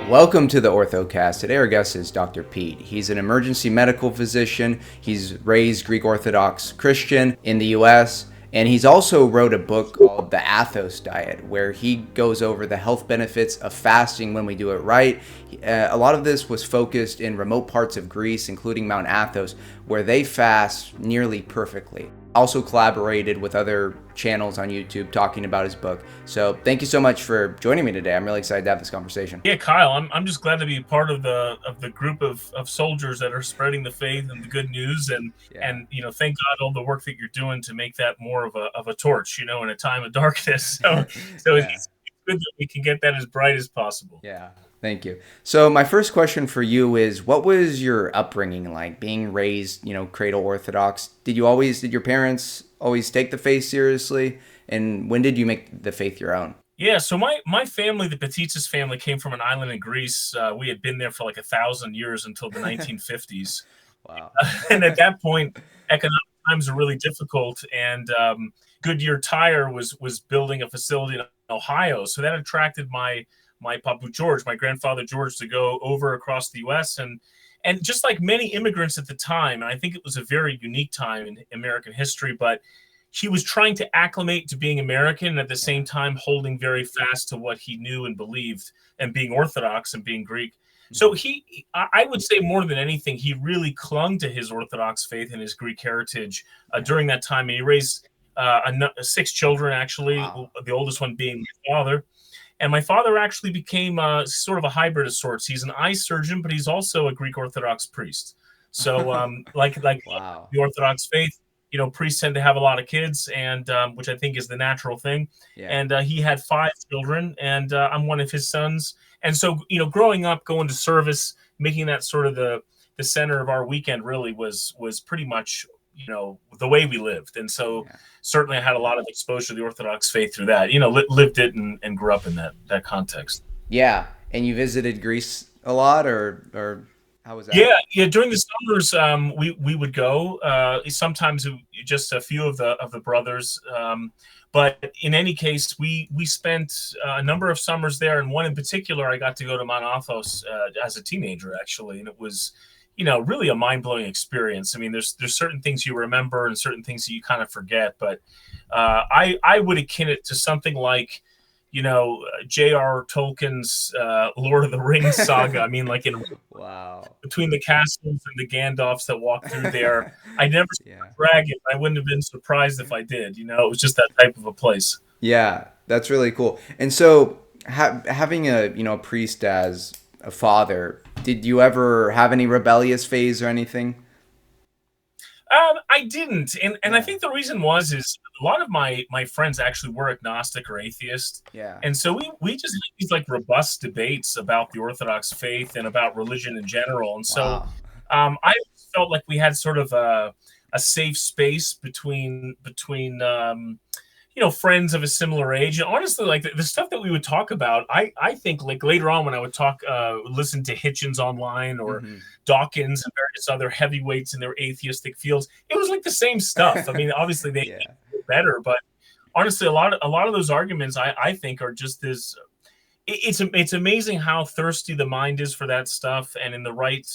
Welcome to the Orthocast. Today our guest is Dr. Pete. He's an emergency medical physician. He's raised Greek Orthodox Christian in the U.S., and he's also wrote a book called The Athos Diet, where he goes over the health benefits of fasting when we do it right. A lot of this was focused in remote parts of Greece, including Mount Athos, where they fast nearly perfectly. Also collaborated with other channels on YouTube talking about his book. So thank you so much for joining me today. I'm really excited to have this conversation. Yeah, Kyle, I'm just glad to be part of the group of soldiers that are spreading the faith and the good news, and thank God all the work that you're doing to make that more of a torch, in a time of darkness. So Yeah. it's good that we can get that as bright as possible. Yeah, thank you. So my first question for you is, what was your upbringing like, being raised, cradle Orthodox? Did your parents always take the faith seriously? And when did you make the faith your own? Yeah, so my family, the Petitsis family, came from an island in Greece. We had been there for like 1,000 years until the 1950s. Wow. And at that point, economic times were really difficult, and Goodyear Tire was building a facility in Ohio, so that attracted my Papu George, my grandfather George, to go over across the U.S. and just like many immigrants at the time, and I think it was a very unique time in American history, but he was trying to acclimate to being American and at the same time holding very fast to what he knew and believed and being Orthodox and being Greek. So I would say more than anything, he really clung to his Orthodox faith and his Greek heritage during that time. And he raised 6 children, actually, Wow. the oldest one being my father. And my father actually became sort of a hybrid of sorts. He's an eye surgeon, but he's also a Greek Orthodox priest. So like Wow. the Orthodox faith, priests tend to have a lot of kids, and which I think is the natural thing. Yeah. And he had 5 children, and I'm one of his sons. And so, growing up, going to service, making that sort of the center of our weekend really was pretty much, the way we lived. And so Yeah. certainly I had a lot of exposure to the Orthodox faith through that, lived it and grew up in that context. Yeah. And you visited Greece a lot, or how was that? Yeah. During the summers, we would go. Sometimes just a few of the brothers, but in any case, we spent a number of summers there, and one in particular, I got to go to Mount Athos as a teenager, actually, and it was, really a mind blowing experience. I mean, there's certain things you remember and certain things that you kind of forget, but I would akin it to something like, J.R. Tolkien's Lord of the Rings saga. I mean, like in Wow. between the castles and the Gandalfs that walk through there. I never saw Yeah. a dragon. I wouldn't have been surprised if I did. It was just that type of a place. Yeah, that's really cool. And so, having a priest as a father, did you ever have any rebellious phase or anything? I didn't, and I Yeah, think the reason is a lot of my friends actually were agnostic or atheist, yeah. and so we just had these like robust debates about the Orthodox faith and about religion in general, and so Wow. I felt like we had sort of a safe space between friends of a similar age. And honestly, like the stuff that we would talk about, I think like later on when I would listen to Hitchens online or Hmm. Dawkins and various other heavyweights in their atheistic fields, it was like the same stuff. I mean, obviously they Yeah, get better, but honestly, a lot of those arguments I think are just this. It's amazing how thirsty the mind is for that stuff, and in the right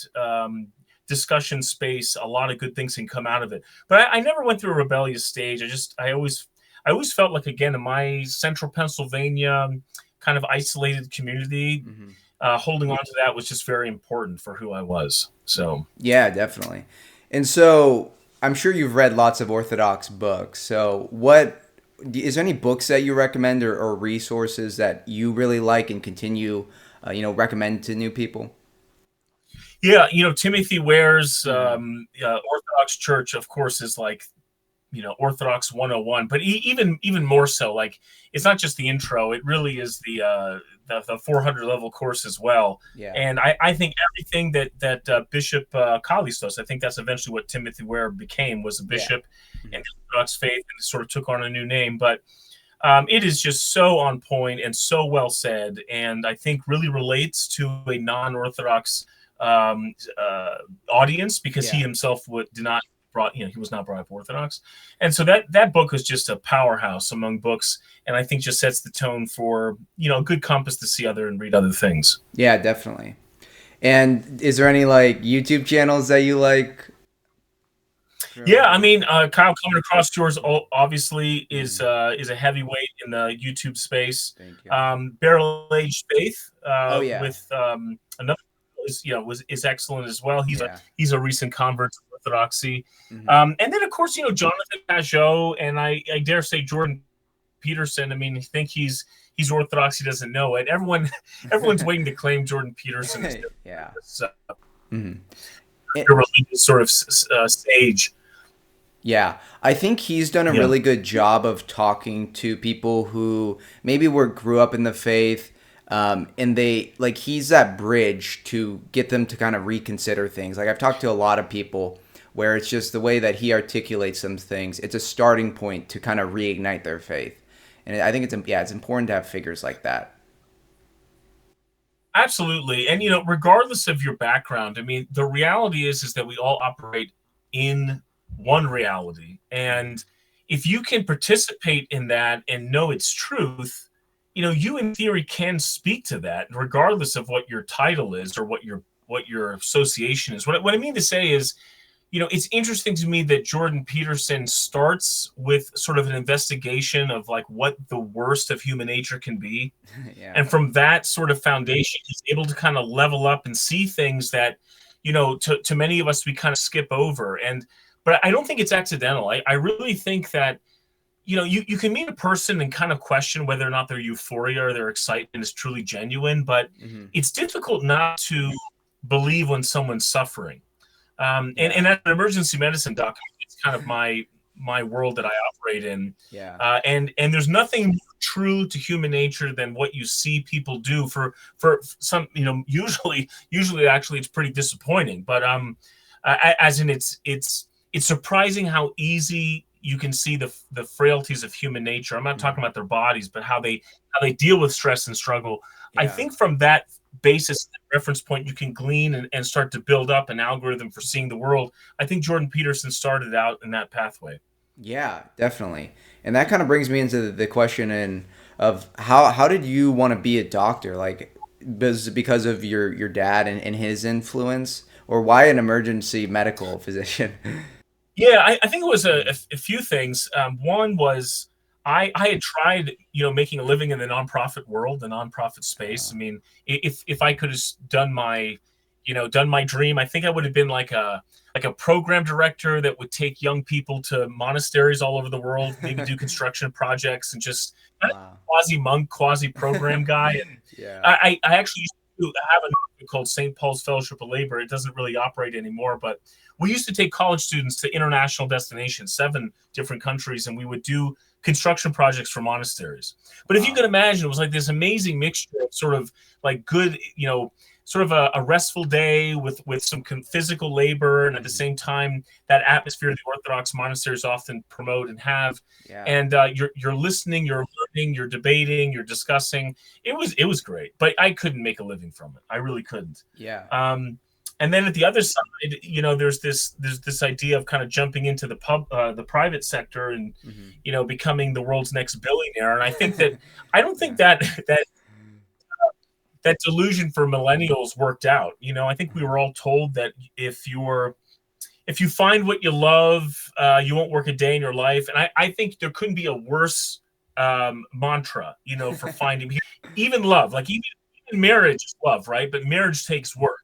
discussion space, a lot of good things can come out of it. But I never went through a rebellious stage. I always felt like, again, in my central Pennsylvania kind of isolated community, hmm, holding on to that was just very important for who I was. So yeah, definitely. And so, I'm sure you've read lots of Orthodox books. So, what is there any books that you recommend, or resources that you really like and continue, recommend to new people? yeah, Timothy Ware's Hmm. Orthodox Church, of course, is like Orthodox 101, but even more so, like it's not just the intro, it really is the 400 level course as well. Yeah. And I think everything that Bishop Kallistos, I think that's eventually what Timothy Ware became, was a Yeah. bishop in Mhm. the Orthodox faith, and sort of took on a new name. But it is just so on point and so well said, and I think really relates to a non-Orthodox audience, because he Yeah. himself did not he was not brought up Orthodox. And so that book was just a powerhouse among books, and I think just sets the tone for, a good compass to see other and read other things. Yeah, definitely. And is there any like YouTube channels that you like? Yeah, I mean, Kyle, coming across yours obviously is a heavyweight in the YouTube space. Thank you. Barrel Aged Faith Oh yeah. with another is excellent as well. Yeah. He's a recent convert to Orthodoxy. Mhm. And then of course, Jonathan Pajot, and I dare say Jordan Peterson. I mean, I think he's Orthodox. He doesn't know it. Everyone's waiting to claim Jordan Peterson as Yeah. a religious sort of sage. Yeah, I think he's done a really good job of talking to people who maybe grew up in the faith, and he's that bridge to get them to kind of reconsider things. Like I've talked to a lot of people where it's just the way that he articulates some things. It's a starting point to kind of reignite their faith, and I think it's important to have figures like that. Absolutely. And, regardless of your background, I mean, the reality is that we all operate in one reality. And if you can participate in that and know its truth, you in theory can speak to that regardless of what your title is or what your association is. What I mean to say is, it's interesting to me that Jordan Peterson starts with sort of an investigation of like what the worst of human nature can be. Yeah. And from that sort of foundation, he's able to kind of level up and see things that, to many of us, we kind of skip over. But I don't think it's accidental. I really think that, you can meet a person and kind of question whether or not their euphoria or their excitement is truly genuine, but it's difficult not to believe when someone's suffering. And as an emergency medicine doctor, it's kind of my world that I operate in. Yeah. And there's nothing more true to human nature than what you see people do for some, usually actually it's pretty disappointing, but as in it's surprising how easy you can see the frailties of human nature. I'm not talking about their bodies, but how they deal with stress and struggle. Yeah. I think from that basis, reference point, you can glean and start to build up an algorithm for seeing the world. I think Jordan Peterson started out in that pathway. Yeah, definitely. And that kind of brings me into the question of how did you want to be a doctor? Like, because of your dad and his influence, or why an emergency medical physician? Yeah, I think it was a few things. One was I had tried, making a living in the nonprofit world, the nonprofit space. I mean, if I could have done my dream, I think I would have been like a program director that would take young people to monasteries all over the world, maybe do construction projects, and just quasi monk, quasi program guy. And Yeah. I actually used to have a nonprofit called St. Paul's Fellowship of Labor. It doesn't really operate anymore, but we used to take college students to international destinations, 7 different countries, and we would do construction projects for monasteries. But if you can imagine, it was like this amazing mixture of sort of like good, sort of a restful day with some physical labor, and at the same time, that atmosphere the Orthodox monasteries often promote and have. Yeah. And you're listening, you're learning, you're debating, you're discussing. It was great, but I couldn't make a living from it. I really couldn't. Yeah. And then at the other side, there's this idea of kind of jumping into the private sector and becoming the world's next billionaire. And I think that I don't think that delusion for millennials worked out. I think we were all told that if you find what you love, you won't work a day in your life. And I think there couldn't be a worse mantra, for finding even love, like even marriage is love, right? But marriage takes work.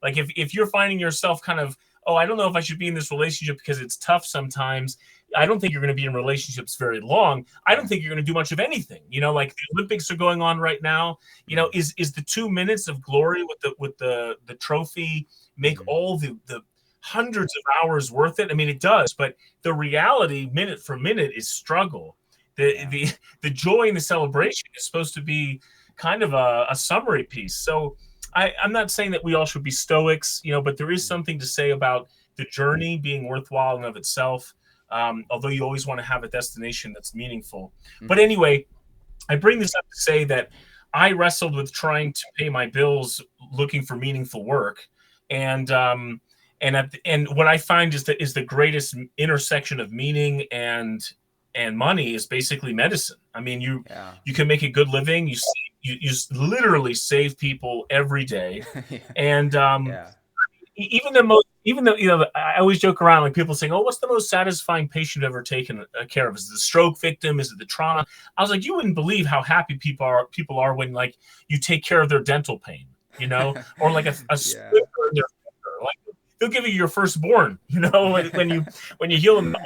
Like if you're finding yourself kind of, I don't know if I should be in this relationship because it's tough sometimes. I don't think you're going to be in relationships very long. I don't think you're going to do much of anything. Like the Olympics are going on right now. Is the 2 minutes of glory with the trophy make all the hundreds of hours worth it? I mean, it does, but the reality, minute for minute, is struggle. The joy and the celebration is supposed to be kind of a summary piece. So I'm not saying that we all should be stoics, but there is something to say about the journey being worthwhile in of itself. Although you always want to have a destination that's meaningful. But anyway, I bring this up to say that I wrestled with trying to pay my bills, looking for meaningful work. And And what I find is the greatest intersection of meaning and money is basically medicine. I mean, Yeah. you can make a good living. You literally save people every day, Yeah. and Yeah. even though I always joke around, like people saying, "Oh, what's the most satisfying patient you've ever taken care of? Is it the stroke victim? Is it the trauma?" I was like, you wouldn't believe how happy people are when like you take care of their dental pain, or like a Yeah. splinter in their finger. Like they'll give you your firstborn, when you heal them.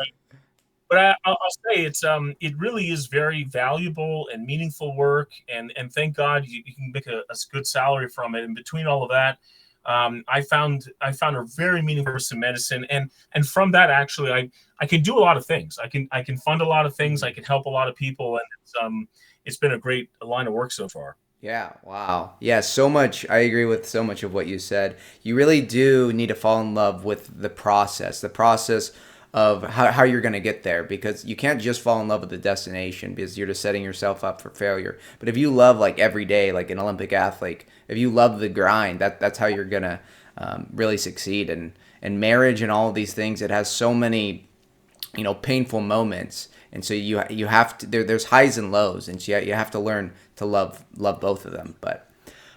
But I'll say it really is very valuable and meaningful work, and thank God you can make a good salary from it. And between all of that, I found a very meaningful course in medicine, and from that actually I can do a lot of things. I can fund a lot of things. I can help a lot of people, and it's been a great line of work so far. Yeah, wow. Yeah, so much. I agree with so much of what you said. You really do need to fall in love with the process of how you're going to get there, because you can't just fall in love with the destination because you're just setting yourself up for failure. But if you love like every day, like an Olympic athlete, if you love the grind, that's how you're going to really succeed. And marriage and all of these things, it has so many painful moments, and so you have to there's highs and lows, and so you have to learn to love both of them. But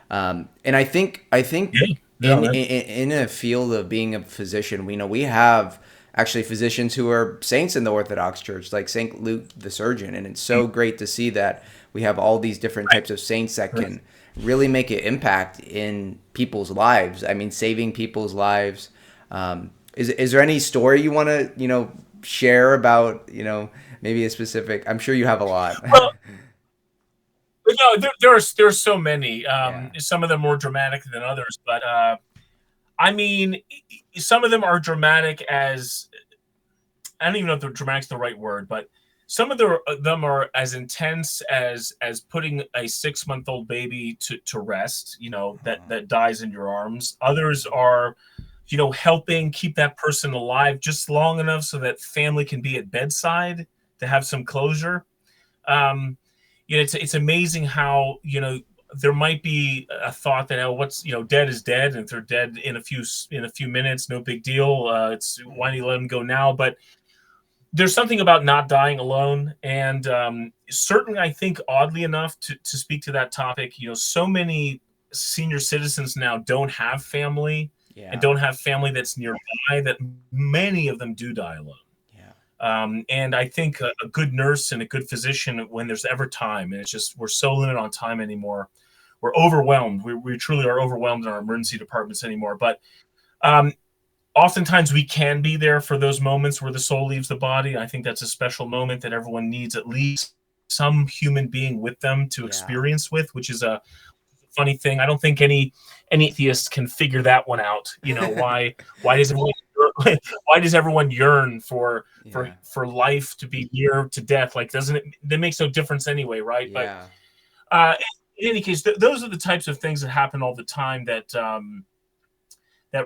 and I think Yeah, yeah, in a field of being a physician, we have actually physicians who are saints in the Orthodox Church, like Saint Luke the surgeon, and it's so great to see that we have all these different types of saints that right. can really make an impact in people's lives. I mean, saving people's lives. Is there any story you want to share about maybe a specific? I'm sure you have a lot. Well, there's so many. Yeah. Some of them more dramatic than others, but I mean, some of them are dramatic as I don't even know if the dramatic's the right word, but some of them are as intense as putting a 6-month-old baby to rest, that dies in your arms. Others are, helping keep that person alive just long enough so that family can be at bedside to have some closure. Um, it's amazing how there might be a thought that, oh, what's dead is dead, and if they're dead in a few minutes, no big deal. It's why do you let them go now? But there's something about not dying alone, and certainly I think oddly enough to speak to that topic, so many senior citizens now don't have family and Yeah. don't have family that's nearby, that many of them do die alone. Yeah. And I think a good nurse and a good physician, when there's ever time, and it's just we're so limited on time anymore, we're overwhelmed. We truly are overwhelmed in our emergency departments anymore. But um, oftentimes we can be there for those moments where the soul leaves the body. I think that's a special moment that everyone needs at least some human being with them to Yeah. experience with, which is a funny thing. I don't think any atheist can figure that one out. Why does everyone why does everyone yearn for Yeah. life to be near to death? Like, doesn't it? That makes no difference anyway, right? But Yeah. uh, in any case, those are the types of things that happen all the time that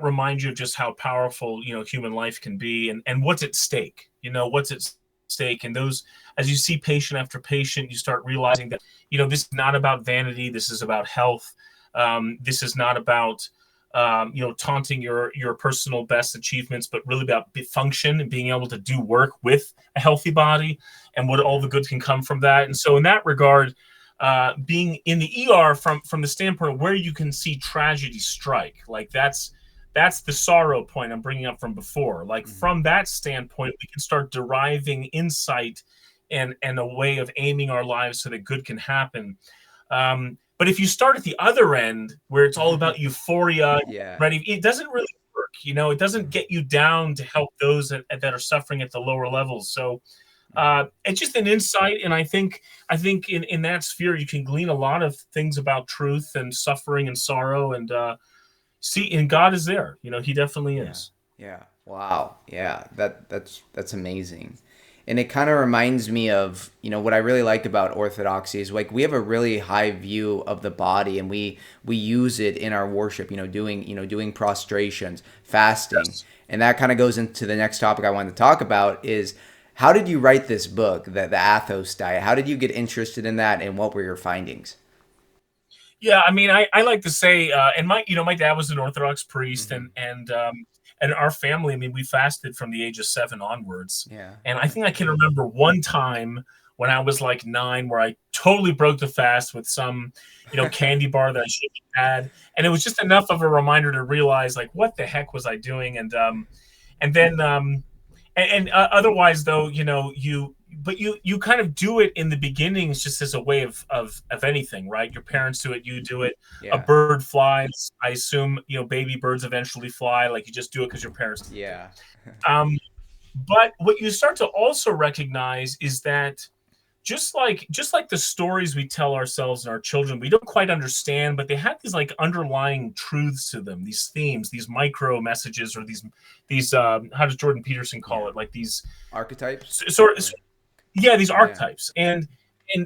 remind you of just how powerful human life can be, and what's at stake. What's at stake, and those, as you see patient after patient, you start realizing that this is not about vanity. This is about health. This is not about taunting your personal best achievements, but really about function and being able to do work with a healthy body, and what all Yeah. the good can come from that. And so in that regard, being in the ER from the standpoint of where you can see tragedy strike, like that's the sorrow point I'm bringing up from before. Like, Mhm. from that standpoint, we can start deriving insight and a way of aiming our lives so that good can happen. But if you start at the other end, where it's all about euphoria, Yeah. right, it doesn't really work. It doesn't get you down to help those that are suffering at the lower levels. So it's just an insight, and I think in that sphere you can glean a lot of things about truth and suffering and sorrow, and see, and God is there. He definitely Yeah. is. Yeah. Wow. Yeah. That's amazing. And it kind of reminds me of, what I really like about Orthodoxy is like we have a really high view of the body, and we use it in our worship, doing prostrations, fasting. Yes. And that kind of goes into the next topic I wanted to talk about is how did you write this book, the Athos Diet? How did you get interested in that, and what were your findings? Yeah, I mean, I like to say, and my dad was an Orthodox priest, Hmm. and and our family, I mean, we fasted from the age of 7 onwards. Yeah. And I think I can remember one time when I was like 9 where I totally broke the fast with some, candy bar that I shouldn't have had. And it was just enough of a reminder to realize, like, what the heck was I doing? And then otherwise, though, you kind of do it in the beginnings just as a way of anything, right? Your parents do it, you do it. Yeah. A bird flies. I assume, baby birds eventually fly. Like, you just do it because your parents do. Yeah. But what you start to also recognize is that just like the stories we tell ourselves and our children, we don't quite understand, but they have these like underlying truths to them, these themes, these micro messages, or these how does Jordan Peterson call it? Like these archetypes. These archetypes. And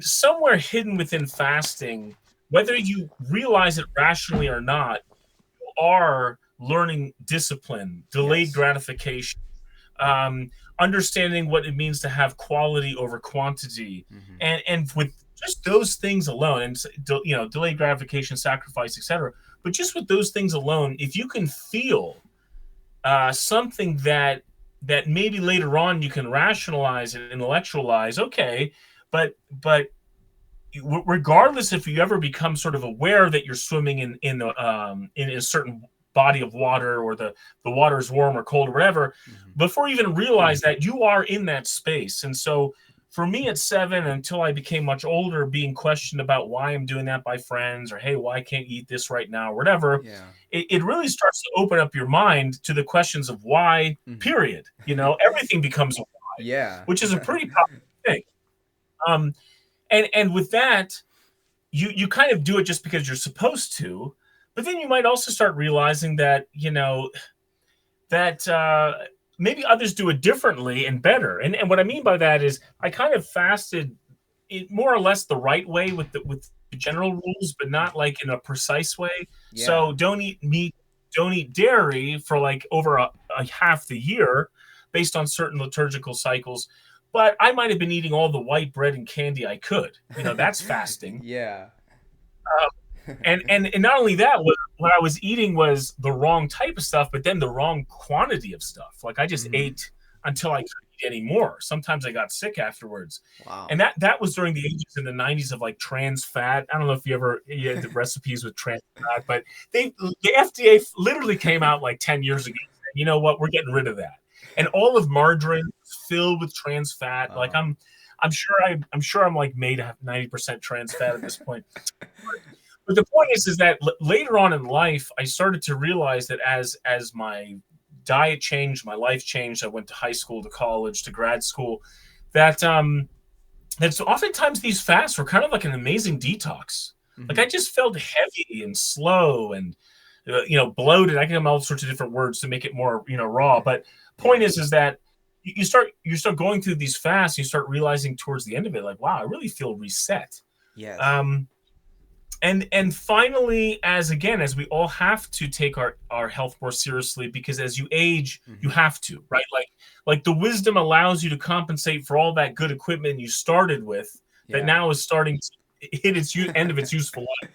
somewhere hidden within fasting, whether you realize it rationally or not, you are learning discipline, delayed gratification, understanding what it means to have quality over quantity, and with just those things alone, and delayed gratification, sacrifice, etc. But just with those things alone, if you can feel something that maybe later on you can rationalize and intellectualize, okay, but regardless if you ever become sort of aware that you're swimming in a certain body of water, or the water is warm or cold or whatever, before you even realize that, you are in that space. And so for me at 7, until I became much older, being questioned about why I'm doing that by friends, or hey, why can't you eat this right now, or whatever, it really starts to open up your mind to the questions of why, period. Everything becomes a why, which is a pretty powerful thing. And with that, you kind of do it just because you're supposed to. But then you might also start realizing that, maybe others do it differently and better. And what I mean by that is I kind of fasted it more or less the right way with the general rules, but not like in a precise way. Yeah. So don't eat meat, don't eat dairy for like over a half the year based on certain liturgical cycles. But I might have been eating all the white bread and candy I could. That's fasting. Yeah. And not only that, what I was eating was the wrong type of stuff, but then the wrong quantity of stuff. Like I just ate until I couldn't eat anymore. Sometimes I got sick afterwards. Wow. And that was during the ages in the 90s of like trans fat. I don't know if you had the recipes with trans fat, but the FDA literally came out like 10 years ago. And you know what? We're getting rid of that. And all of margarine is filled with trans fat. Like I'm sure I'm like made of 90% trans fat at this point. But the point is that later on in life, I started to realize that as my diet changed, my life changed. I went to high school, to college, to grad school. That's oftentimes these fasts were kind of like an amazing detox. Like I just felt heavy and slow and bloated. I can have all sorts of different words to make it more raw. But point is that you start going through these fasts. You start realizing towards the end of it, like, wow, I really feel reset. Yes. And finally, as we all have to take our health more seriously, because as you age, you have to, right? Like the wisdom allows you to compensate for all that good equipment you started with that now is starting to hit its end of its useful life.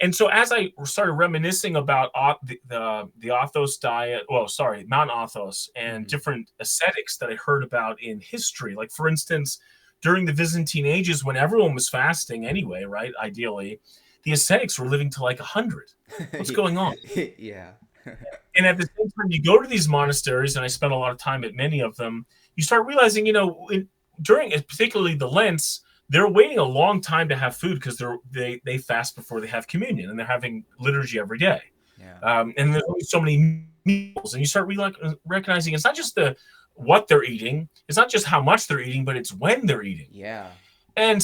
And so as I started reminiscing about the Athos diet, Mount Athos, and different ascetics that I heard about in history, like for instance, during the Byzantine ages, when everyone was fasting anyway, right? Ideally, the ascetics were living to like 100. What's going on? Yeah. And at the same time, you go to these monasteries, and I spent a lot of time at many of them. You start realizing, during particularly the Lents, they're waiting a long time to have food because they fast before they have communion, and they're having liturgy every day. Yeah. And there's only so many meals, and you start recognizing it's not just what they're eating. It's not just how much they're eating, but it's when they're eating. Yeah. And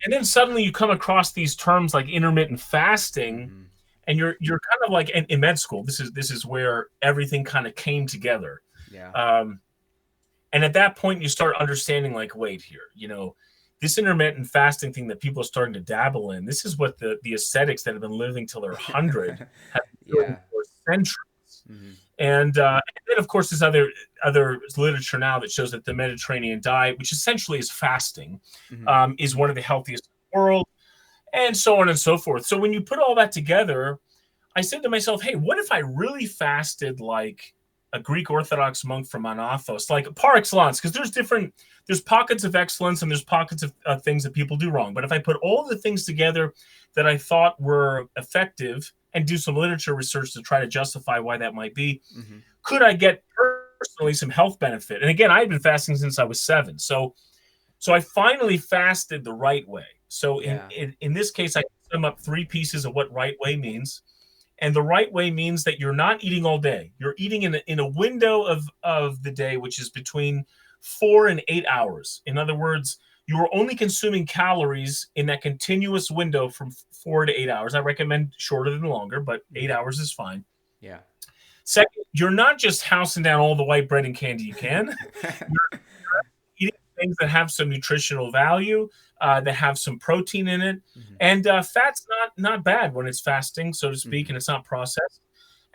then suddenly you come across these terms like intermittent fasting, and you're kind of like in med school. This is where everything kind of came together. Yeah. And at that point, you start understanding, like, wait here, this intermittent fasting thing that people are starting to dabble in. This is what the ascetics that have been living till they're 100 have been doing for centuries. And then, of course, there's other literature now that shows that the Mediterranean diet, which essentially is fasting, is one of the healthiest in the world, and so on and so forth. So when you put all that together, I said to myself, hey, what if I really fasted like a Greek Orthodox monk from Mount Athos, like par excellence? Because there's pockets of excellence and there's pockets of things that people do wrong. But if I put all the things together that I thought were effective and do some literature research to try to justify why that might be, Mm-hmm. could I get personally some health benefit? And again, I had been fasting since I was 7. So I finally fasted the right way. So Yeah. in this case, I sum up 3 pieces of what right way means. And the right way means that you're not eating all day. You're eating in a window of the day, which is between 4 and 8 hours. In other words, you are only consuming calories in that continuous window from 4 to 8 hours. I recommend shorter than longer, but 8 hours is fine. Yeah. Second, you're not just housing down all the white bread and candy you can. You're eating things that have some nutritional value, that have some protein in it. Mm-hmm. And fat's not bad when it's fasting, so to speak, Mm-hmm. and it's not processed.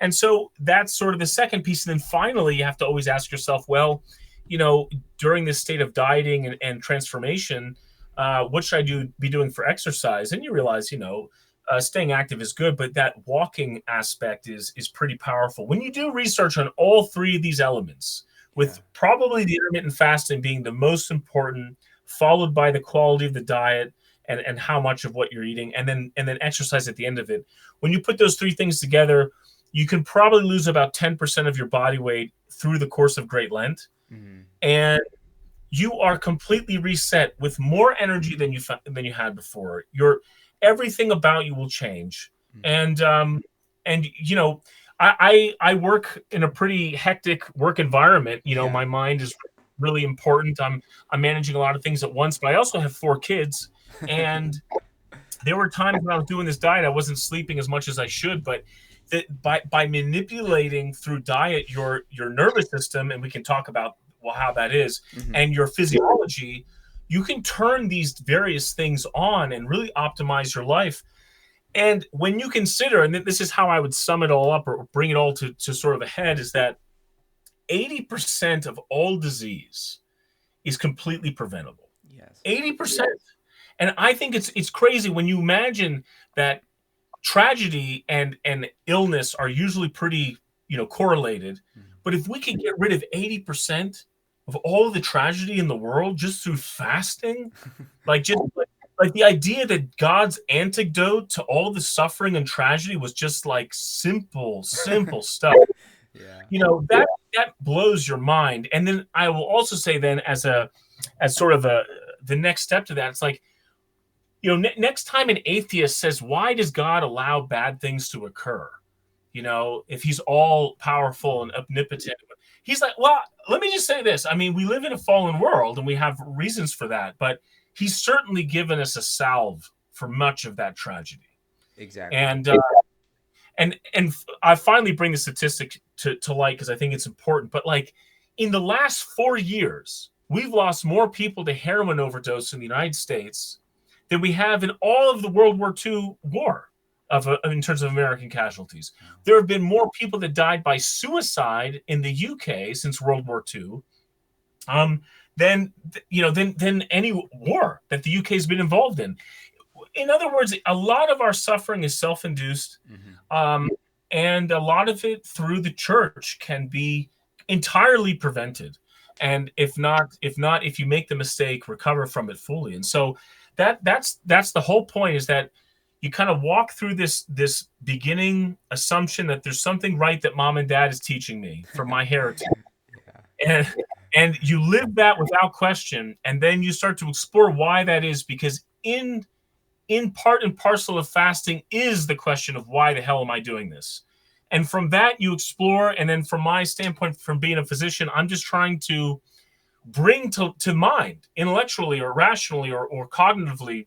And so that's sort of the second piece. And then finally, you have to always ask yourself, well, during this state of dieting and transformation, what should I be doing for exercise? And you realize, staying active is good, but that walking aspect is pretty powerful. When you do research on all 3 of these elements, with probably the intermittent fasting being the most important, followed by the quality of the diet and how much of what you're eating, and then exercise at the end of it. When you put those 3 things together, you can probably lose about 10% of your body weight through the course of Great Lent. Mm-hmm. And you are completely reset with more energy than you had before. Everything about you will change. Mm-hmm. And I work in a pretty hectic work environment. My mind is really important. I'm managing a lot of things at once, but I also have 4 kids, and there were times when I was doing this diet, I wasn't sleeping as much as I should, but by manipulating through diet your nervous system, and we can talk about how that is, Mm-hmm. and your physiology, you can turn these various things on and really optimize your life. And when you consider, and this is how I would sum it all up or bring it all to sort of a head, is that 80% of all disease is completely preventable. Yes. 80%. And I think it's crazy when you imagine that tragedy and illness are usually pretty, correlated. Mm-hmm. But if we could get rid of 80% of all of the tragedy in the world just through fasting, like the idea that God's antidote to all the suffering and tragedy was just like simple stuff. Yeah. That blows your mind. And then I will also say then as sort of the next step to that, it's like, next time an atheist says, why does God allow bad things to occur? If he's all powerful and omnipotent, he's like, well, let me just say this. I mean, we live in a fallen world and we have reasons for that, but he's certainly given us a salve for much of that tragedy. Exactly. And I finally bring the statistic to light because I think it's important. But like in the last 4 years, we've lost more people to heroin overdose in the United States than we have in all of the World War II war in terms of American casualties. There have been more people that died by suicide in the UK since World War II than any war that the UK has been involved in. In other words, a lot of our suffering is self-induced, and a lot of it through the church can be entirely prevented. And if you make the mistake, recover from it fully. And so that's the whole point, is that you kind of walk through this beginning assumption that there's something right that mom and dad is teaching me from my heritage. And you live that without question, and then you start to explore why that is, because in part and parcel of fasting is the question of why the hell am I doing this? And from that you explore, and then from my standpoint, from being a physician, I'm just trying to bring to mind intellectually or rationally or cognitively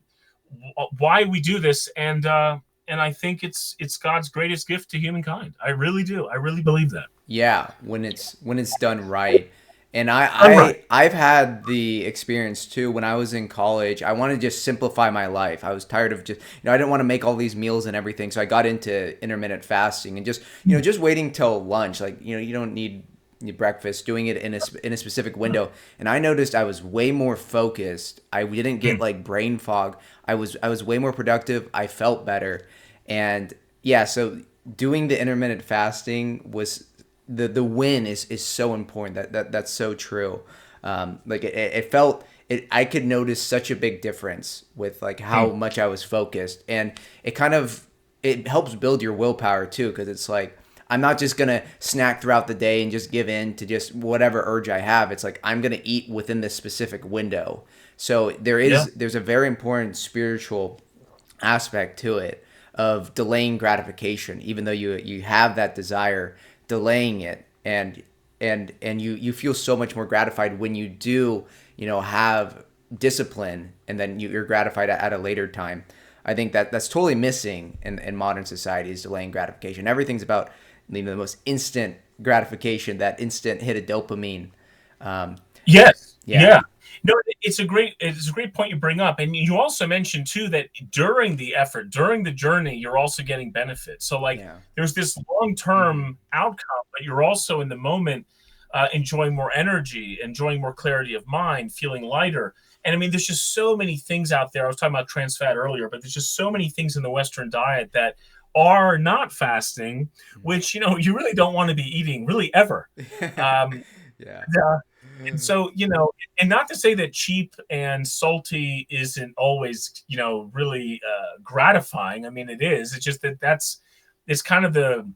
why we do this, and I think it's God's greatest gift to humankind. I really do. I really believe that. Yeah, when it's done right. And I've had the experience too. When I was in college, I wanted to just simplify my life. I was tired of just, I didn't want to make all these meals and everything. So I got into intermittent fasting and just, just waiting till lunch. Like, you don't need breakfast, doing it in a specific window. And I noticed I was way more focused. I didn't get like brain fog. I was way more productive. I felt better. And yeah, so doing the intermittent fasting was the win is so important. That's so true. Like it felt it. I could notice such a big difference with like how Mm. much I was focused, and it helps build your willpower too, because it's like I'm not just gonna snack throughout the day and just give in to just whatever urge I have. It's like I'm gonna eat within this specific window. So Yeah. there's a very important spiritual aspect to it of delaying gratification, even though you have that desire, delaying it, and you feel so much more gratified when you do, have discipline, and then you're gratified at a later time. I think that's totally missing in modern society, is delaying gratification. Everything's about the most instant gratification, that instant hit of dopamine. Um, Yes. yeah, Yeah. No, it's a great point you bring up. And you also mentioned too that during the effort, during the journey, you're also getting benefits. So like yeah, there's this hmm long-term outcome, but you're also in the moment enjoying more energy, enjoying more clarity of mind, feeling lighter. And I mean, there's just so many things out there. I was talking about trans fat earlier, but there's just so many things in the Western diet that are not fasting, which you really don't want to be eating really ever. Um, yeah, and so, and not to say that cheap and salty isn't always, really gratifying. I mean, it is. It's just it's kind of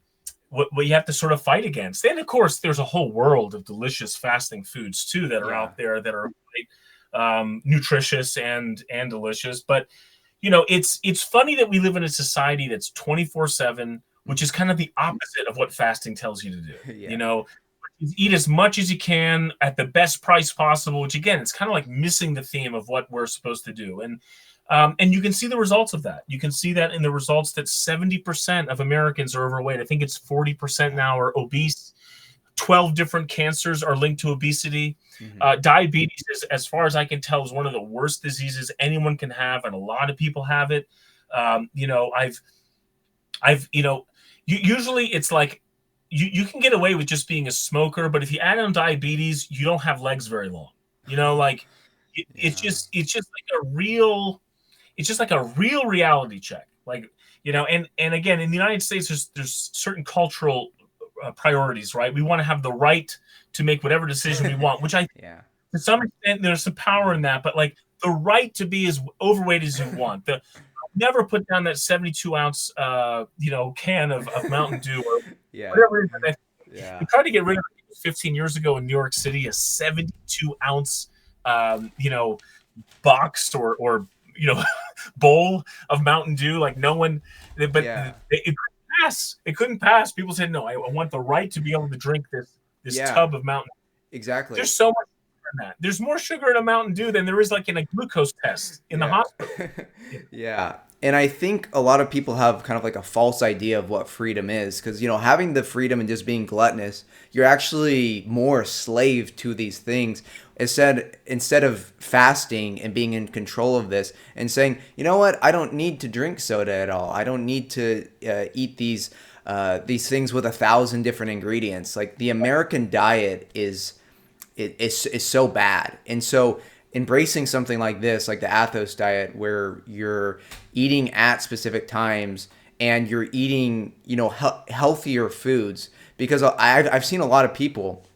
what you have to sort of fight against. And of course, there's a whole world of delicious fasting foods too that are yeah, out there that are quite nutritious and delicious. But it's funny that we live in a society that's 24/7, which is hmm kind of the opposite of what fasting tells you to do. yeah, Eat as much as you can at the best price possible, which again, it's kind of like missing the theme of what we're supposed to do. And you can see the results of that. You can see that in the results that 70% of Americans are overweight. I think it's 40% now are obese. 12 different cancers are linked to obesity. hmm Diabetes, as far as I can tell, is one of the worst diseases anyone can have, and a lot of people have it. I've usually it's like you can get away with just being a smoker, but if you add on diabetes, you don't have legs very long. Like it's yeah, just like a real reality check. Like and again, in the United States, there's certain cultural priorities, right? We want to have the right to make whatever decision we want, which I yeah, to some extent there's some power in hmm that, but like the right to be as overweight as you want. The Never put down that 72-ounce can of Mountain Dew or yeah, whatever it is that they yeah, tried to get rid of it 15 years ago in New York City, a 72-ounce box or bowl of Mountain Dew. Like no one, but yeah, it couldn't pass. It couldn't pass. People said no. I want the right to be able to drink this yeah, tub of Mountain. exactly. There's so much sugar in that. There's more sugar in a Mountain Dew than there is like in a glucose test in the Yeah. hospital. Yeah. And I think a lot of people have kind of like a false idea of what freedom is, because, having the freedom and just being gluttonous, you're actually more a slave to these things. Instead of fasting and being in control of this and saying, you know what, I don't need to drink soda at all. I don't need to eat these things with 1,000 different ingredients. Like the American diet is so bad. And so embracing something like this, like the Athos diet, where you're eating at specific times and you're eating, healthier foods, because I've seen a lot of people.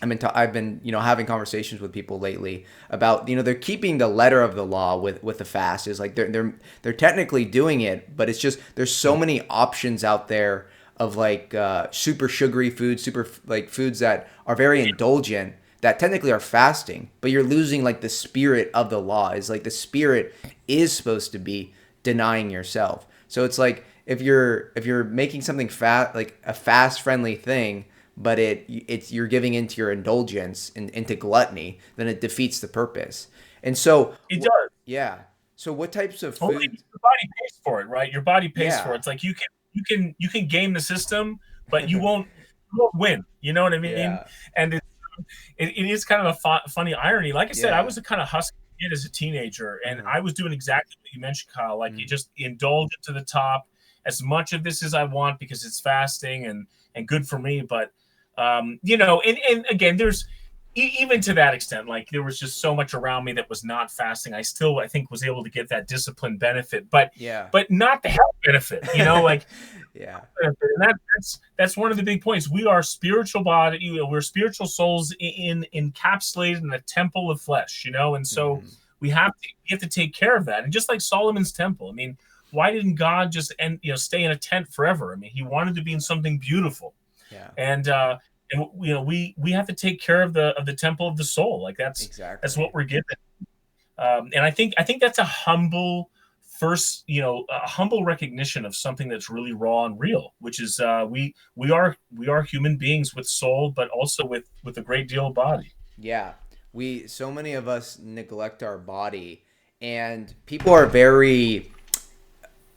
I've been having conversations with people lately about they're keeping the letter of the law with the fast. Is like they're technically doing it, but it's just there's so many options out there of like super sugary foods, super like foods that are very indulgent, that technically are fasting, but you're losing like the spirit of the law. Is like the spirit is supposed to be denying yourself. So it's like if you're making something fat, like a fast friendly thing, but it's you're giving into your indulgence and into gluttony, then it defeats the purpose. And so It does. yeah. So what types of Only food? your body pays for it, right? Your body pays for it. Yeah. It's like you can game the system, but you won't win. You know what I mean? Yeah. And it is kind of a funny irony. Like I said, I Yeah. was a kind of husky kid as a teenager, and Uh-huh. I was doing exactly what you mentioned, Kyle. Like you Mm. just indulge it to the top, as much of this as I want because it's fasting and good for me. But and again, there's even to that extent, like there was just so much around me that was not fasting. I still, I think, was able to get that discipline benefit, but Yeah. but not the health benefit. Like Yeah. And that's one of the big points. We are spiritual body. We're spiritual souls encapsulated in a temple of flesh. And so Hmm. we have to take care of that. And just like Solomon's temple, I mean, why didn't God just stay in a tent forever? I mean, he wanted to be in something beautiful, Yeah. and we have to take care of the temple of the soul. Like that's Exactly. what we're given. And I think that's a humble recognition of something that's really raw and real, which is we are human beings with soul, but also with a great deal of body. Yeah. So many of us neglect our body, and people are very,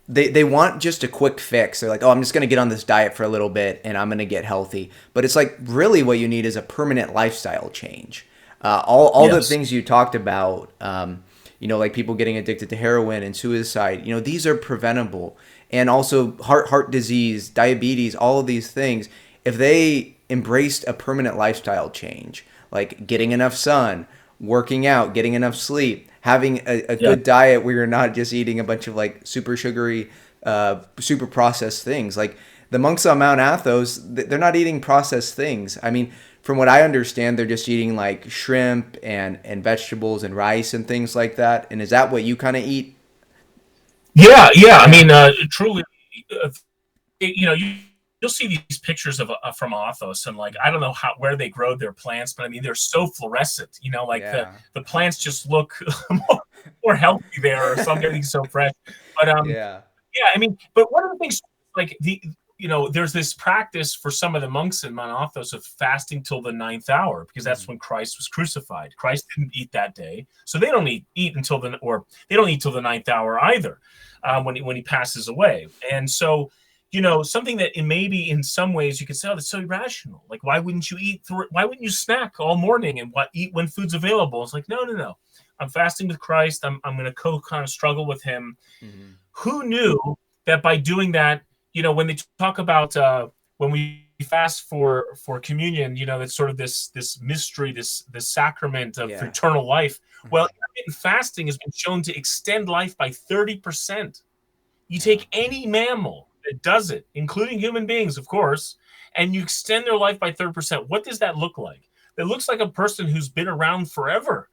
they want just a quick fix. They're like, oh, I'm just going to get on this diet for a little bit and I'm going to get healthy. But it's like really what you need is a permanent lifestyle change. All the Yes. things you talked about, like people getting addicted to heroin and suicide, these are preventable. And also heart disease, diabetes, all of these things, if they embraced a permanent lifestyle change, like getting enough sun, working out, getting enough sleep, having a Yeah. good diet where you're not just eating a bunch of like super sugary, super processed things. Like the monks on Mount Athos, they're not eating processed things. I mean, from what I understand, they're just eating like shrimp and vegetables and rice and things like that. And is that what you kind of eat? Yeah, yeah. I Yeah. mean, truly, uh, you'll see these pictures of from Athos, and like I don't know where they grow their plants, but I mean they're so fluorescent. Like the Yeah. the plants just look more healthy there, or something. Everything's so fresh. But Yeah. yeah, I mean, but one of the things, like there's this practice for some of the monks in Mount Athos of fasting till the ninth hour, because that's Hmm. when Christ was crucified. Christ didn't eat that day, so they don't eat until they don't eat till the ninth hour either, when he passes away. And so, something that maybe in some ways you could say, oh, that's so irrational. Like, why wouldn't you eat? Why wouldn't you snack all morning and eat when food's available? It's like, no, no, no. I'm fasting with Christ. I'm going to kind of struggle with him. Hmm. Who knew that by doing that, when they talk about when we fast for communion, that's sort of this mystery, this sacrament of Yeah. eternal life. Well, Hmm. intermittent fasting has been shown to extend life by 30%. You Yeah. take any mammal that does it, including human beings, of course, and you extend their life by 30%. What does that look like? It looks like a person who's been around forever,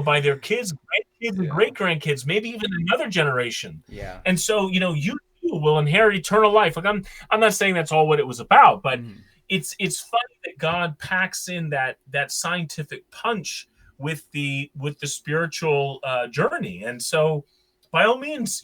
by their kids, grandkids, and Yeah. great grandkids, maybe even another generation. Yeah. And so, you too will inherit eternal life. Like I'm not saying that's all what it was about, but Hmm. it's funny that God packs in that scientific punch with the spiritual journey. And so, by all means,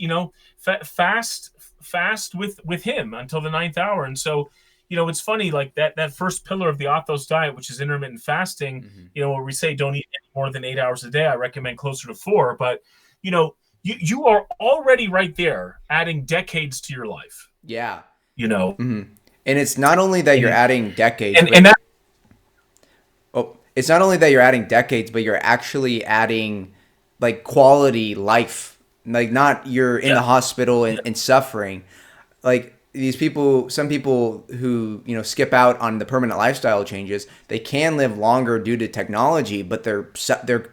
fast with him until the ninth hour. And so, it's funny, like that first pillar of the Athos diet, which is intermittent fasting, Hmm. where we say don't eat any more than 8 hours a day. I recommend closer to 4, but you are already right there adding decades to your life. Yeah. You know, Hmm. And it's not only that you're and adding decades, and but and that it's not only that you're adding decades, but you're actually adding like quality life. Like not you're in yeah, the hospital yeah, and suffering. Like these people, some people who skip out on the permanent lifestyle changes, they can live longer due to technology, but they're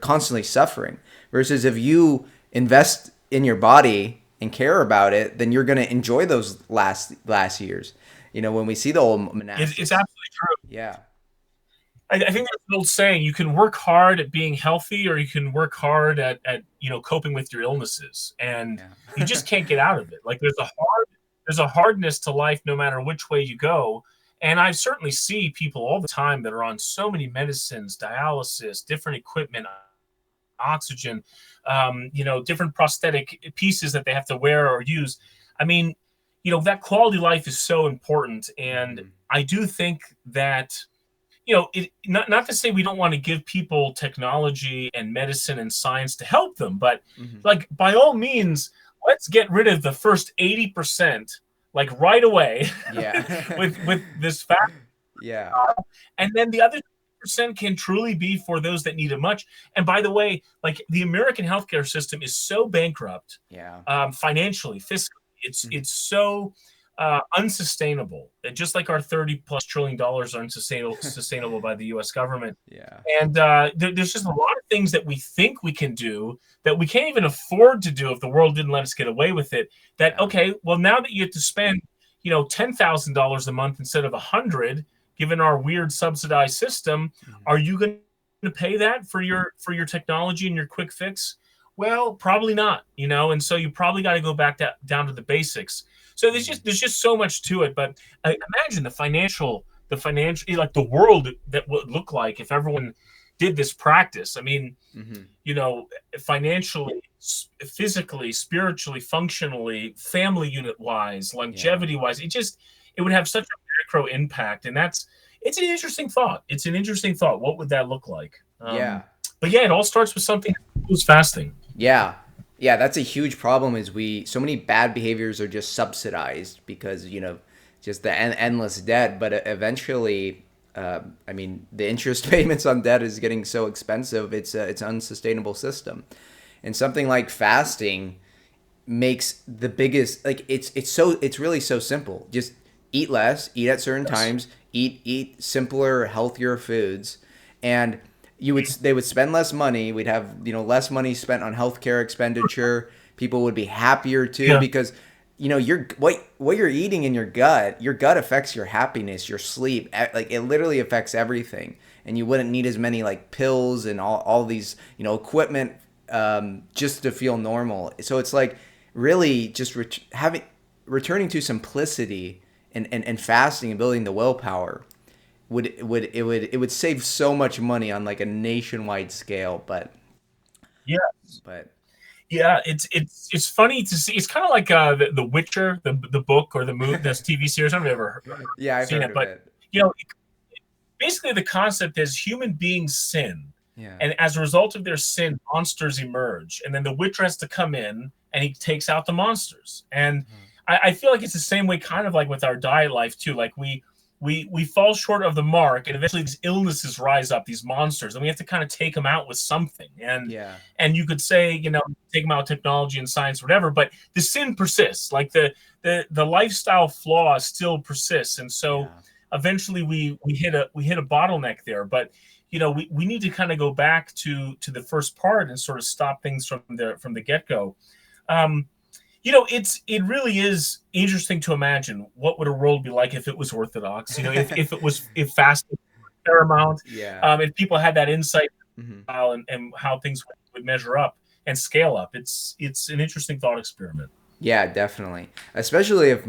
constantly suffering. Versus if you invest in your body and care about it, then you're gonna enjoy those last years. When we see the old it's monastics. absolutely true. Yeah. I think there's an old saying: you can work hard at being healthy, or you can work hard at coping with your illnesses, and you Yeah. just can't get out of it. Like there's a hardness to life, no matter which way you go. And I certainly see people all the time that are on so many medicines, dialysis, different equipment, oxygen, different prosthetic pieces that they have to wear or use. I mean, that quality life is so important, and Hmm. I do think that not to say we don't want to give people technology and medicine and science to help them, but Hmm. like by all means, let's get rid of the first 80%, like right away, Yeah. with this fact, Yeah. and then the other percent can truly be for those that need it much. And by the way, like the American healthcare system is so bankrupt, Yeah. financially, fiscally. It's Mhm. it's so unsustainable. Just like our $30+ trillion are unsustainable by the U.S. government. Yeah. And there's just a lot of things that we think we can do that we can't even afford to do if the world didn't let us get away with it. That Yeah. okay, well now that you have to spend $10,000 a month instead of 100, given our weird subsidized system, are you going to pay that for your technology and your quick fix? Well, probably not, and so you probably got to go back down to the basics. So there's just so much to it. But imagine the financial, like the world that would look like if everyone did this practice. I mean, financially, physically, spiritually, functionally, family unit wise, longevity wise, it would have such a macro impact. And it's an interesting thought. What would that look like? But yeah, it all starts with something who's fasting. Yeah. Yeah, that's a huge problem is so many bad behaviors are just subsidized because, just the endless debt. But eventually, I mean, the interest payments on debt is getting so expensive. It's an unsustainable system. And something like fasting makes the biggest, like it's really so simple. Just eat less, eat at certain times, eat simpler, healthier foods, and they would spend less money. We'd have less money spent on healthcare expenditure. People would be happier too because what you're eating in your gut affects your happiness, your sleep. Like it literally affects everything, and you wouldn't need as many like pills and all these equipment just to feel normal. So it's like really just returning to simplicity and fasting and building the willpower it would save so much money on like a nationwide scale. But it's funny to see. It's kind of like the Witcher, the book or the movie, this TV series. I've never I've seen heard it, but it. Basically the concept is human beings sin, and as a result of their sin, monsters emerge, and then the Witcher has to come in and he takes out the monsters. And I feel like it's the same way, kind of like with our diet life too. Like we fall short of the mark, and eventually these illnesses rise up, these monsters, and we have to kind of take them out with something. And you could say, take them out with technology and science, or whatever, but the sin persists. Like the lifestyle flaw still persists, and so eventually we hit a bottleneck there. But we need to kind of go back to the first part and sort of stop things from the get-go. It really is interesting to imagine what would a world be like if it was Orthodox. If fasting was paramount, if people had that insight and how things would measure up and scale up. It's an interesting thought experiment. Yeah, definitely. Especially if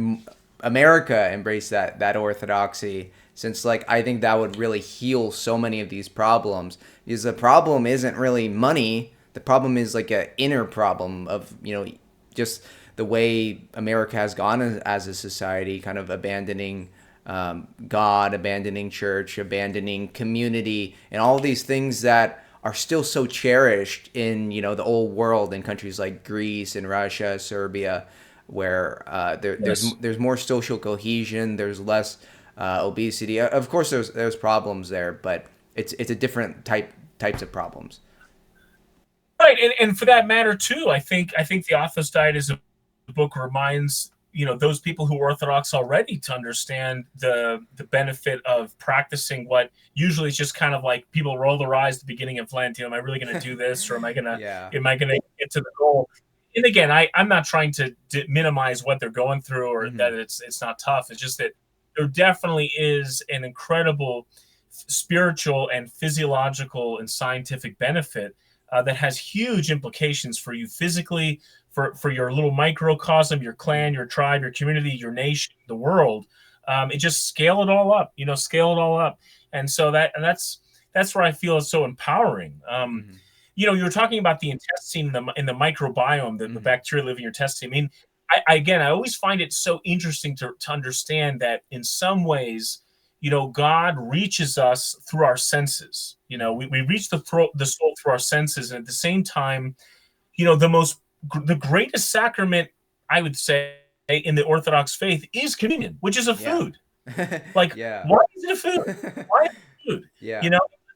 America embraced that orthodoxy, since like I think that would really heal so many of these problems. Because the problem isn't really money. The problem is like an inner problem of just the way America has gone as a society, kind of abandoning God, abandoning church, abandoning community, and all these things that are still so cherished in the old world, in countries like Greece and Russia, Serbia, where there's more social cohesion, there's less obesity. Of course, there's problems there, but it's a different types of problems. Right, and for that matter too, I think the Athos Diet is a book reminds those people who are Orthodox already to understand the benefit of practicing what usually is just kind of like people roll their eyes at the beginning of Lent. Am I really going to do this, or am I going to get to the goal? And again, I'm not trying to minimize what they're going through, or that it's not tough. It's just that there definitely is an incredible spiritual and physiological and scientific benefit that has huge implications for you physically, for your little microcosm, your clan, your tribe, your community, your nation, the world. It just scale it all up. And so that's where I feel is so empowering. You were talking about the intestine in the microbiome, the bacteria living in your intestine. I mean, I always find it so interesting to understand that in some ways, God reaches us through our senses. We reach the soul through our senses, and at the same time, the greatest sacrament, I would say, in the Orthodox faith is communion, which is a food. Why is it a food? Why is it food?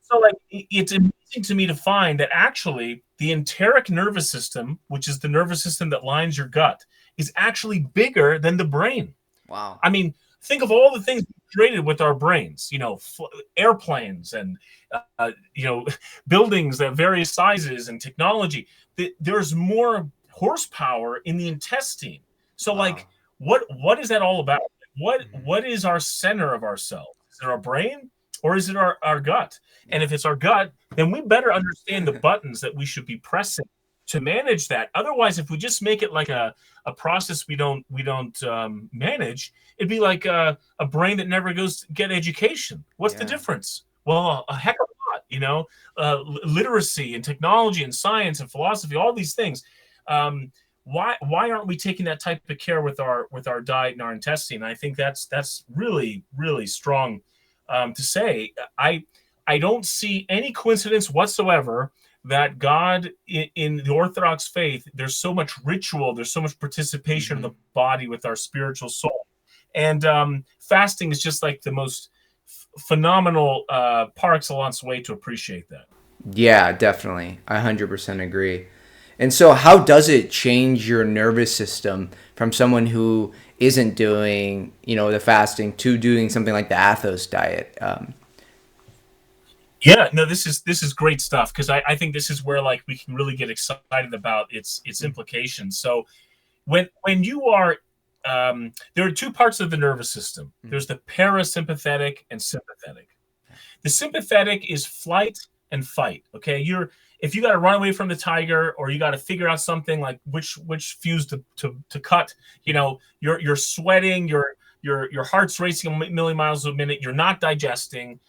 So like it's amazing to me to find that actually the enteric nervous system, which is the nervous system that lines your gut, is actually bigger than the brain. Wow. I mean, think of all the things created with our brains, airplanes and, buildings of various sizes and technology. There's more horsepower in the intestine. So like, what is that all about? what is our center of ourselves? Is it our brain or is it our gut? And if it's our gut, then we better understand the buttons that we should be pressing to manage that. Otherwise, if we just make it like a process we don't manage, it'd be like a brain that never goes to get education. What's the difference? Well, a heck of a lot, literacy and technology and science and philosophy, all these things. Why aren't we taking that type of care with our diet and our intestine? I think that's really, really strong to say. I don't see any coincidence whatsoever that God in the Orthodox faith, there's so much ritual, there's so much participation of the body with our spiritual soul. And fasting is just like the most phenomenal par excellence way to appreciate that. Yeah, definitely. I 100% agree. And so how does it change your nervous system from someone who isn't doing, the fasting to doing something like the Athos diet? Yeah, no, this is great stuff, because I think this is where like we can really get excited about its implications. So when you are there are two parts of the nervous system. There's the parasympathetic and sympathetic. The sympathetic is flight and fight. Okay, if you got to run away from the tiger, or you got to figure out something like which fuse to cut, you're sweating, your heart's racing a million miles a minute. You're not digesting.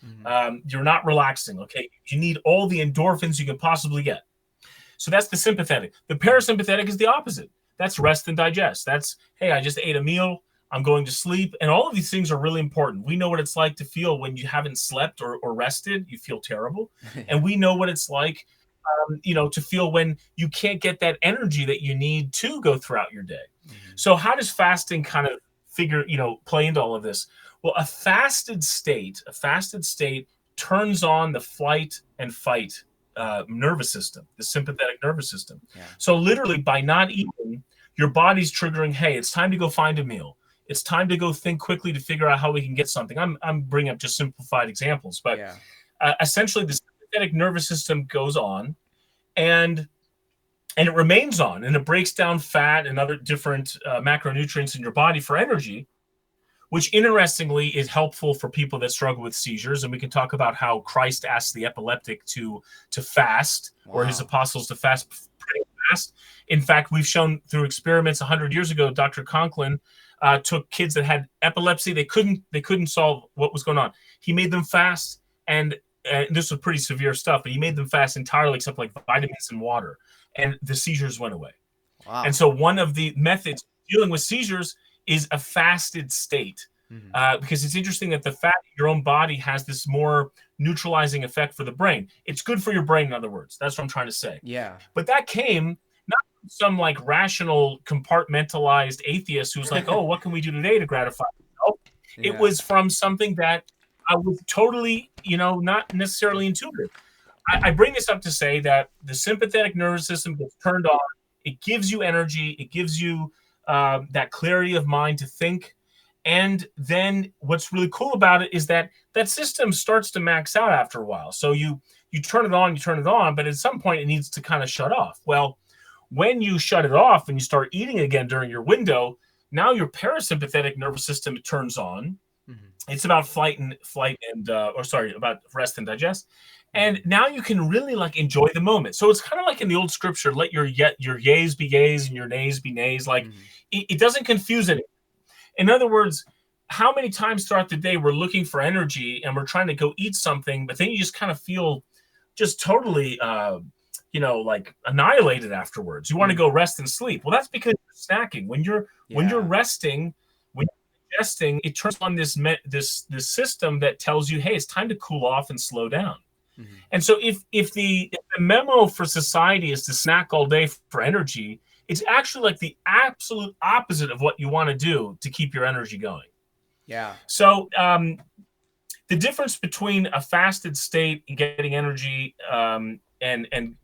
You're not relaxing. Okay, you need all the endorphins you can possibly get. So that's the sympathetic. The parasympathetic is the opposite. That's rest and digest. That's, hey, I just ate a meal, I'm going to sleep. And all of these things are really important. We know what it's like to feel when you haven't slept or rested. You feel terrible. And we know what it's like, to feel when you can't get that energy that you need to go throughout your day. So how does fasting kind of play into all of this? Well, a fasted state turns on the flight and fight nervous system, the sympathetic nervous system. So literally, by not eating, your body's triggering, hey, it's time to go find a meal. It's time to go think quickly to figure out how we can get something. I'm bringing up just simplified examples, but essentially the sympathetic nervous system goes on, and it remains on, and it breaks down fat and other different macronutrients in your body for energy, which interestingly is helpful for people that struggle with seizures. And we can talk about how Christ asked the epileptic to fast, or his apostles to fast pretty fast. In fact, we've shown through experiments 100 years ago, Dr. Conklin took kids that had epilepsy. They couldn't solve what was going on. He made them fast, and this was pretty severe stuff, but he made them fast entirely except like vitamins and water, and the seizures went away. Wow. And so one of the methods dealing with seizures is a fasted state, because it's interesting that the fat in your own body has this more neutralizing effect for the brain. It's good for your brain, in other words. That's what I'm trying to say. Yeah. But that came not from some like rational, compartmentalized atheist who's like, oh, what can we do today to gratify myself? It was from something that I was totally, not necessarily intuitive. I bring this up to say that the sympathetic nervous system gets turned on. It gives you energy. It gives you that clarity of mind to think. And then what's really cool about it is that system starts to max out after a while. So you turn it on, but at some point it needs to kind of shut off. Well, when you shut it off and you start eating again during your window, now your parasympathetic nervous system turns on. It's about about rest and digest. And now you can really like enjoy the moment. So it's kind of like in the old scripture, let your yays be yays and your nays be nays. Like it doesn't confuse anyone. In other words, how many times throughout the day we're looking for energy and we're trying to go eat something, but then you just kind of feel just totally, like annihilated afterwards. You want to go rest and sleep. Well, that's because you're snacking. When you're resting, when you're digesting, it turns on this system that tells you, hey, it's time to cool off and slow down. And so if the memo for society is to snack all day for energy, it's actually like the absolute opposite of what you want to do to keep your energy going. Yeah. So the difference between a fasted state and getting energy and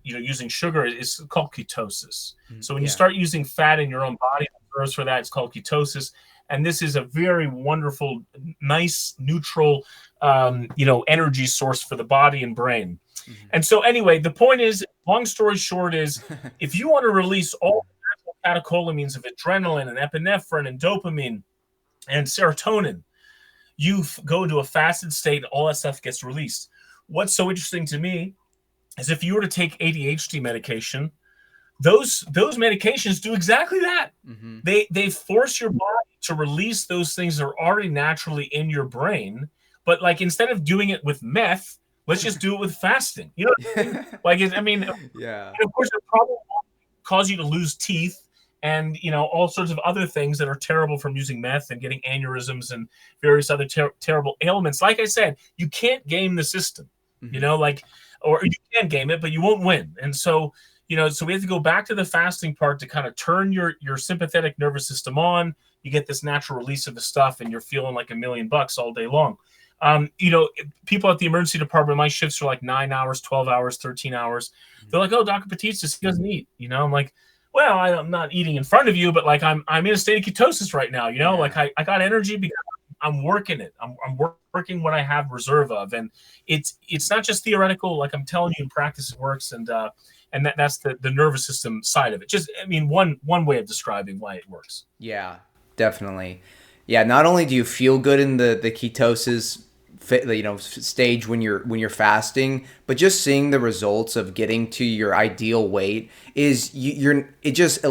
using sugar is called ketosis. So when you start using fat in your own body, for that, it's called ketosis. And this is a very wonderful, nice, neutral, energy source for the body and brain. And so anyway, the point is, long story short is, if you want to release all the catecholamines of adrenaline and epinephrine and dopamine, and serotonin. You go into a fasted state, all that stuff gets released. What's so interesting to me is if you were to take ADHD medication, those medications do exactly that. Mm-hmm. They force your body to release those things that are already naturally in your brain, but like instead of doing it with meth, let's just do it with fasting. You know what I mean? Like, I mean, Yeah. of course, it probably won't cause you to lose teeth and all sorts of other things that are terrible from using meth and getting aneurysms and various other terrible ailments. Like I said, you can't game the system, Mm-hmm. like, or you can game it, but you won't win. And so, so we have to go back to the fasting part to kind of turn your sympathetic nervous system on. You get this natural release of the stuff, and you're feeling like $1,000,000 all day long. People at the emergency department, my shifts are like 9 hours, 12 hours, 13 hours. They're like, "Oh, Dr. Batista, he doesn't eat." I'm like, "Well, I'm not eating in front of you, but like I'm in a state of ketosis right now. Yeah. Like I got energy because I'm working it. I'm working what I have reserve of, and it's not just theoretical. Like I'm telling you, in practice it works, and that's the nervous system side of it. Just, I mean, one way of describing why it works. Yeah, definitely. Yeah, not only do you feel good in the ketosis stage when you're fasting, but just seeing the results of getting to your ideal weight is it just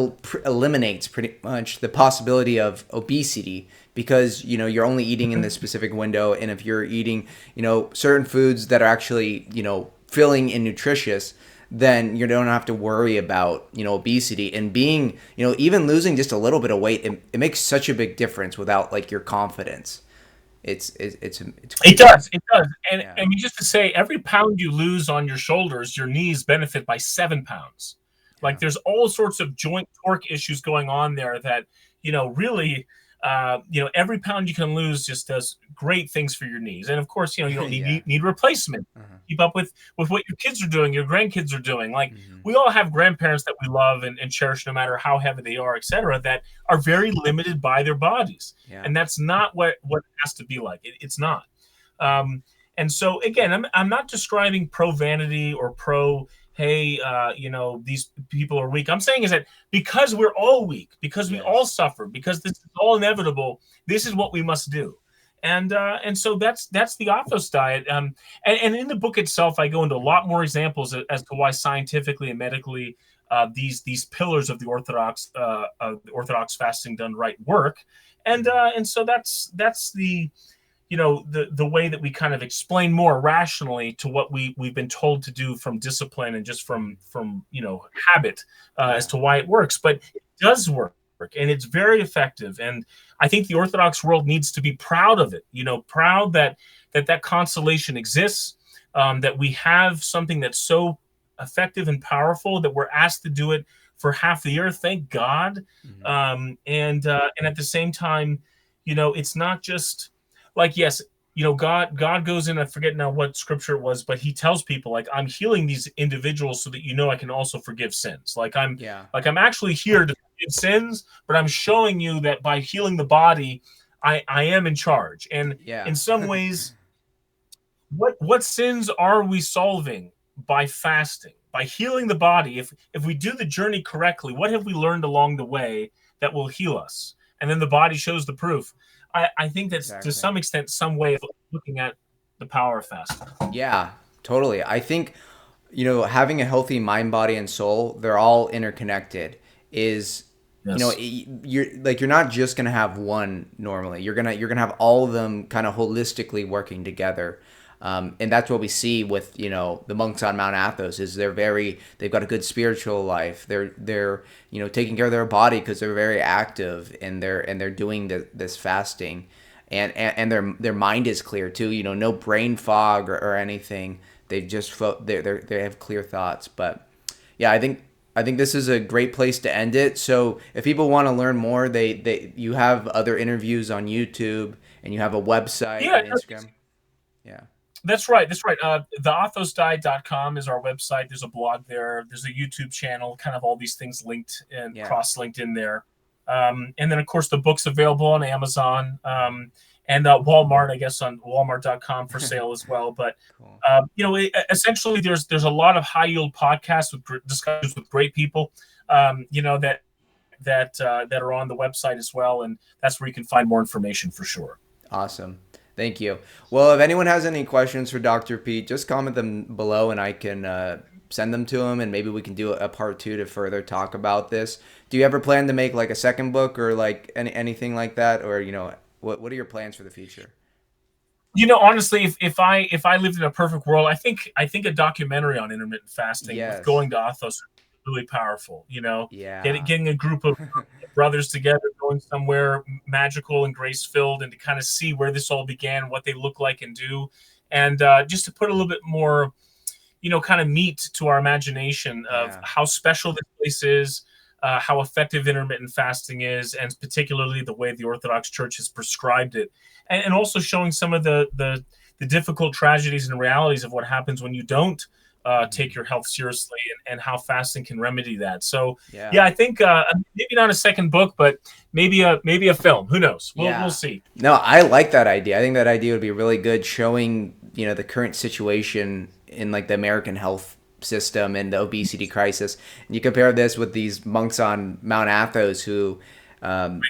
eliminates pretty much the possibility of obesity, because you're only eating in this specific window, and if you're eating certain foods that are actually filling and nutritious, then you don't have to worry about obesity. And being even losing just a little bit of weight, it makes such a big difference without like your confidence. It does. And Yeah. I mean, just to say, every pound you lose on your shoulders, your knees benefit by 7 pounds. Yeah. Like there's all sorts of joint torque issues going on there that really every pound you can lose just does great things for your knees. And of course, you don't Yeah. need replacement. Uh-huh. Keep up with what your kids are doing, your grandkids are doing. Like Mm-hmm. we all have grandparents that we love and cherish, no matter how heavy they are, etc., that are very limited by their bodies. Yeah. And that's not what it has to be like. It's not. And so again, I'm not describing pro vanity or pro, hey, these people are weak. I'm saying is that because we're all weak, because we all suffer, because this is all inevitable, this is what we must do. And so that's the Athos diet. And in the book itself, I go into a lot more examples as to why scientifically and medically these pillars of the Orthodox fasting done right work. And so that's the the way that we kind of explain more rationally to what we've been told to do from discipline and just from habit as to why it works. But it does work, and it's very effective. And I think the Orthodox world needs to be proud of it. Proud that consolation exists, that we have something that's so effective and powerful that we're asked to do it for half the year. Thank God. Mm-hmm. And at the same time, it's not just like, yes, God goes in, I forget now what scripture it was, but he tells people like, I'm healing these individuals so that I can also forgive sins. Like I'm actually here to forgive sins, but I'm showing you that by healing the body, I am in charge. And in some ways, what sins are we solving by fasting, by healing the body? If we do the journey correctly, what have we learned along the way that will heal us? And then the body shows the proof. I think that's to some extent some way of looking at the power of fasting. Yeah, totally. I think having a healthy mind, body, and soul, they're all interconnected. You're not just gonna have one normally. You're gonna have all of them kind of holistically working together. And that's what we see with the monks on Mount Athos. Is they've got a good spiritual life. They're taking care of their body because they're very active, and they're doing this fasting, and their mind is clear too. No brain fog or anything. They just they have clear thoughts. But yeah, I think this is a great place to end it. So if people want to learn more, you have other interviews on YouTube, and you have a website and Instagram. Yeah. That's right. The AthosDiet.com is our website. There's a blog there. There's a YouTube channel, kind of all these things linked and cross-linked in there. And then, of course, the book's available on Amazon and Walmart, I guess, on Walmart.com for sale as well. But, cool. Essentially, there's a lot of high-yield podcasts with discussions with great people, that that are on the website as well, and that's where you can find more information for sure. Awesome. Thank you. Well, if anyone has any questions for Dr. Pete, just comment them below and I can send them to him, and maybe we can do a part two to further talk about this. Do you ever plan to make like a second book or like anything like that? Or, what are your plans for the future? Honestly, if I lived in a perfect world, I think a documentary on intermittent fasting with Yes. going to Athos is really powerful. Yeah. Getting a group of brothers together, going somewhere magical and grace filled, and to kind of see where this all began, what they look like and do, and just to put a little bit more, kind of meat to our imagination of Yeah. how special this place is, how effective intermittent fasting is, and particularly the way the Orthodox Church has prescribed it, and also showing some of the difficult tragedies and realities of what happens when you don't take your health seriously, and how fasting can remedy that. So, Yeah. yeah, I think maybe not a second book, but maybe a film. Who knows? We'll Yeah. see. No, I like that idea. I think that idea would be really good, showing, the current situation in like the American health system and the obesity crisis. And you compare this with these monks on Mount Athos who,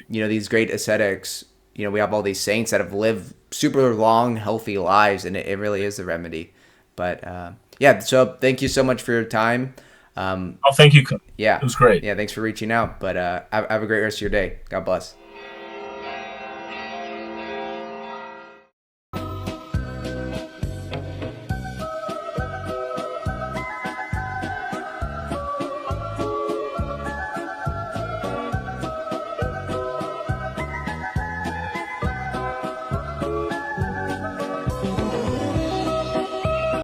these great ascetics, we have all these saints that have lived super long, healthy lives, and it really is the remedy. But yeah, so thank you so much for your time. Oh, thank you. Yeah. It was great. Yeah, thanks for reaching out. But have a great rest of your day. God bless.